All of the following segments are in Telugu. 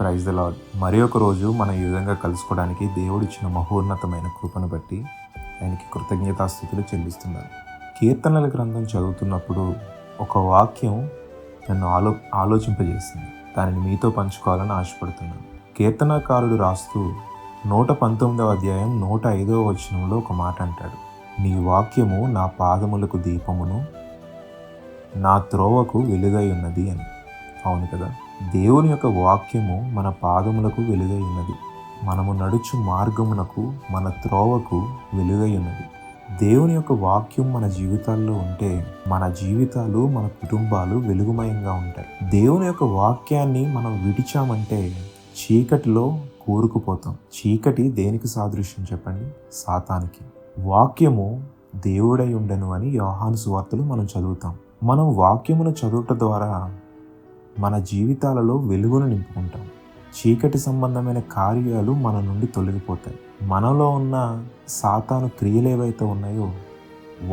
Praise the lord. మరి ఒక రోజు మనం ఈ విధంగా కలుసుకోవడానికి దేవుడిచ్చిన మహోన్నతమైన కృపను బట్టి ఆయనకి కృతజ్ఞతాస్థుతులు చెల్లిస్తున్నాను. కీర్తనల గ్రంథం చదువుతున్నప్పుడు ఒక వాక్యం నన్ను ఆలోచింపజేసింది. దానిని మీతో పంచుకోవాలని ఆశపడుతున్నాను. కీర్తనకారుడు రాస్తూ 119వ అధ్యాయం 105వ వచనంలో ఒక మాట అంటాడు, నీ వాక్యము నా పాదములకు దీపమును నా త్రోవకు వెలుగై ఉన్నది అని. అవును కదా, దేవుని యొక్క వాక్యము మన పాదములకు వెలుగై ఉన్నది. మనము నడుచు మార్గమునకు, మన త్రోవకు వెలుగై ఉన్నది. దేవుని యొక్క వాక్యం మన జీవితాల్లో ఉంటే మన జీవితాలు, మన కుటుంబాలు వెలుగుమయంగా ఉంటాయి. దేవుని యొక్క వాక్యాన్ని మనం విడిచామంటే చీకటిలో కూరుకుపోతాం. చీకటి దేనికి సాదృశ్యం చెప్పండి? సాతానికి. వాక్యము దేవుడై ఉండెను అని యోహాను సువార్తలో మనం చదువుతాం. మనం వాక్యమును చదువుట ద్వారా మన జీవితాలలో వెలుగును నింపుకుంటాం. చీకటి సంబంధమైన కార్యాలు మన నుండి తొలగిపోతాయి. మనలో ఉన్న సాతాను క్రియలు ఏవైతే ఉన్నాయో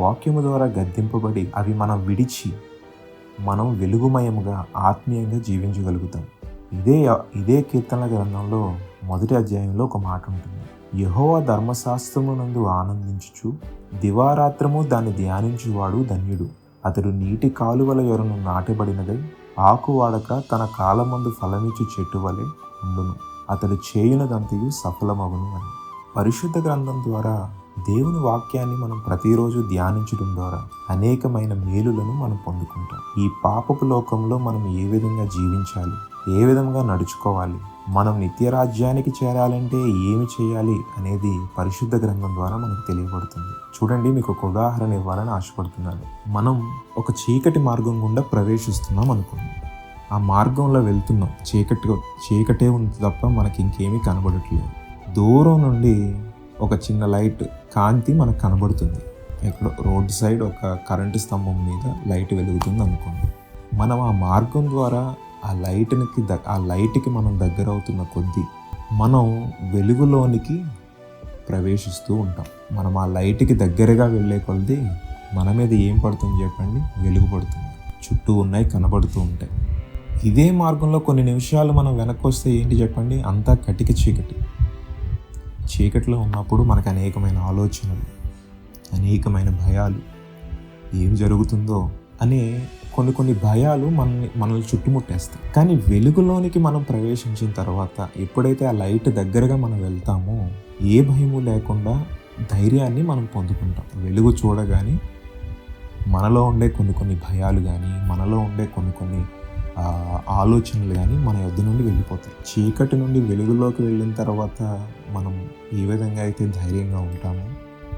వాక్యము ద్వారా గద్దింపబడి అవి మనం విడిచి మనం వెలుగుమయముగా ఆత్మీయంగా జీవించగలుగుతాం. ఇదే కీర్తనల గ్రంథంలో 1వ అధ్యాయంలో ఒక మాట ఉంటుంది, యెహోవా ధర్మశాస్త్రమునందు ఆనందించుచు దివారాత్రము దాన్ని ధ్యానించువాడు ధన్యుడు. అతడు నీటి కాలువల యొరను నాటబడినదై ఆకు వాడక తన కాలమందు ఫలమిచ్చు చెట్టు వలె ఉండును. అతడు చేయునదంతయు సఫలమగును అని. పరిశుద్ధ గ్రంథం ద్వారా దేవుని వాక్యాన్ని మనం ప్రతిరోజు ధ్యానించడం ద్వారా అనేకమైన మేలులను మనం పొందుకుంటాం. ఈ పాపపు లోకంలో మనం ఏ విధంగా జీవించాలి, ఏ విధంగా నడుచుకోవాలి, మనం నిత్య రాజ్యానికి చేరాలంటే ఏమి చేయాలి అనేది పరిశుద్ధ గ్రంథం ద్వారా మనకు తెలియబడుతుంది. చూడండి, మీకు ఒక ఉదాహరణ ఇవ్వాలని ఆశపడుతున్నాను. మనం ఒక చీకటి మార్గం గుండా ప్రవేశిస్తున్నాం అనుకోండి. ఆ మార్గంలో వెళ్తున్నాం, చీకటే ఉంది తప్ప మనకి ఇంకేమీ కనబడట్లేదు. దూరం నుండి ఒక చిన్న లైట్ కాంతి మనకు కనబడుతుంది. ఎక్కడో రోడ్ సైడ్ ఒక కరెంటు స్తంభం మీద లైట్ వెలుగుతుంది అనుకోండి. మనం ఆ మార్గం ద్వారా ఆ లైట్కి మనం దగ్గర అవుతున్న కొద్దీ మనం వెలుగులోనికి ప్రవేశిస్తూ ఉంటాం. మనం ఆ లైట్కి దగ్గరగా వెళ్ళే కొద్దీ మన మీద ఏం పడుతుంది చెప్పండి? వెలుగు పడుతుంది. చుట్టూ ఉన్నాయి, కనబడుతూ ఉంటాయి. ఇదే మార్గంలో కొన్ని నిమిషాలు మనం వెనక్కి వస్తే ఏంటి చెప్పండి? అంతా కటిక చీకటి. చీకటిలో ఉన్నప్పుడు మనకు అనేకమైన ఆలోచనలు, అనేకమైన భయాలు, ఏం జరుగుతుందో అనే కొన్ని భయాలు మనల్ని చుట్టుముట్టేస్తాయి. కానీ వెలుగులోనికి మనం ప్రవేశించిన తర్వాత ఎప్పుడైతే ఆ లైట్ దగ్గరగా మనం వెళ్తామో ఏ భయము లేకుండా ధైర్యాన్ని మనం పొందుకుంటాం. వెలుగు చూడగానే మనలో ఉండే కొన్ని భయాలు కానీ, మనలో ఉండే కొన్ని ఆలోచనలు కానీ మన యొద్ద నుండి వెళ్ళిపోతాయి. చీకటి నుండి వెలుగులోకి వెళ్ళిన తర్వాత మనం ఏ విధంగా అయితే ధైర్యంగా ఉంటామో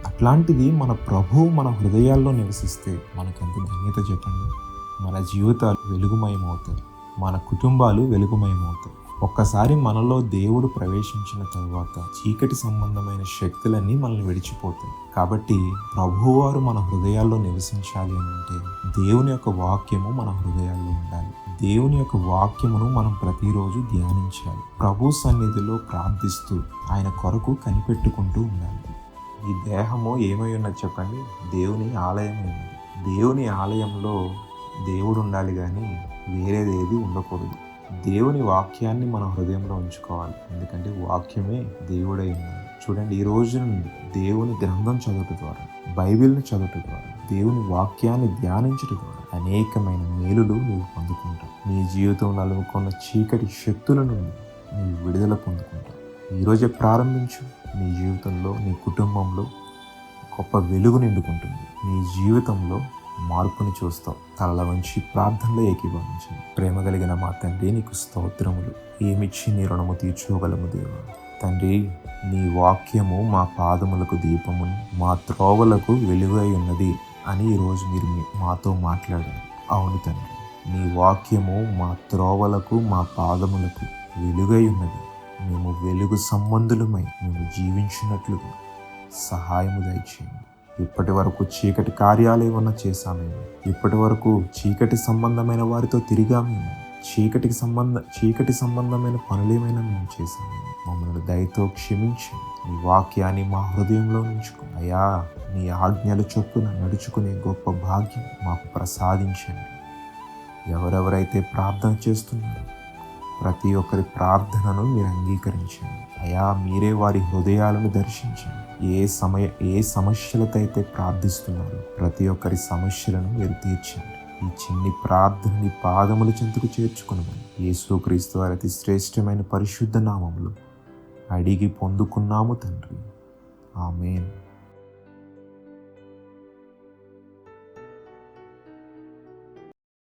అట్లాంటిది మన ప్రభువు మన హృదయాల్లో నివసిస్తే మనకెంత ధన్యత చెప్పండి. మన జీవితాలు వెలుగుమయమవుతాయి, మన కుటుంబాలు వెలుగుమయమవుతాయి. ఒక్కసారి మనలో దేవుడు ప్రవేశించిన తర్వాత చీకటి సంబంధమైన శక్తులన్నీ మనల్ని విడిచిపోతాయి. కాబట్టి ప్రభువారు మన హృదయాల్లో నివసించాలి అని అంటే దేవుని యొక్క వాక్యము మన హృదయాల్లో ఉండాలి. దేవుని యొక్క వాక్యమును మనం ప్రతిరోజు ధ్యానించాలి. ప్రభు సన్నిధిలో ప్రార్థిస్తూ ఆయన కొరకు కనిపెట్టుకుంటూ ఉండాలి. ఈ దేహము ఏమై ఉన్నది చెప్పండి? దేవుని ఆలయం ఉన్నది. దేవుని ఆలయంలో దేవుడు ఉండాలి కానీ వేరేదేది ఉండకూడదు. దేవుని వాక్యాన్ని మన హృదయంలో ఉంచుకోవాలి. ఎందుకంటే వాక్యమే దేవుడై ఉన్నాడు. చూడండి, ఈ రోజు నుండి దేవుని గ్రంథం చదవటం ద్వారా, బైబిల్ని చదవటం ద్వారా, దేవుని వాక్యాన్ని ధ్యానించడం ద్వారా అనేకమైన మేలులు నువ్వు పొందుకుంటావు. నీ జీవితంలో అలుముకున్న చీకటి శక్తుల నుండి నీవు విడుదల పొందుకుంటావు. ఈరోజే ప్రారంభించు. నీ జీవితంలో, నీ కుటుంబంలో గొప్ప వెలుగు నిండుకుంటుంది. నీ జీవితంలో మార్పుని చూస్తావు. తలల వంచి ప్రార్థనలో ఏకీభవించండి. ప్రేమ కలిగిన మా తండ్రి, నీకు స్తోత్రములు. ఏమిచ్చి నీ రుణము తీర్చుకోగలము దేవా. తండ్రి, నీ వాక్యము మా పాదములకు దీపమును, మా త్రోవలకు వెలుగై ఉన్నది అని ఈరోజు మీరు మాతో మాట్లాడారు. అవును తండ్రి, నీ వాక్యము మా త్రోవలకు, మా పాదములకు వెలుగై ఉన్నది. మేము వెలుగు సంబంధులమై మేము జీవించినట్లుగా సహాయము దయచేయండి. ఇప్పటి వరకు చీకటి కార్యాలు ఏమన్నా చేశామేమో, ఇప్పటి వరకు చీకటి సంబంధమైన వారితో తిరిగామేమో, చీకటి సంబంధమైన పనులేమైనా మేము చేశామేమో, మమ్మల్ని దయతో క్షమించండి. నీ వాక్యాన్ని మా హృదయంలో ఉంచుకో అయ్యా. నీ ఆజ్ఞల చొప్పున నడుచుకునే గొప్ప భాగ్యం మాకు ప్రసాదించండి. ఎవరెవరైతే ప్రార్థన చేస్తున్నారో ప్రతి ఒక్కరి ప్రార్థనను మీరు అంగీకరించండి అయా. మీరే వారి హృదయాలను దర్శించండి. ఏ సమస్యలతో అయితే ప్రార్థిస్తున్నారో ప్రతి ఒక్కరి సమస్యలను మీరు తీర్చండి. ఈ చిన్ని ప్రార్థనని పాదముల చెంతకు చేర్చుకుని యేసుక్రీస్తు వారి అతి శ్రేష్టమైన పరిశుద్ధ నామములో అడిగి పొందుకున్నాము తండ్రి. ఆమేన్.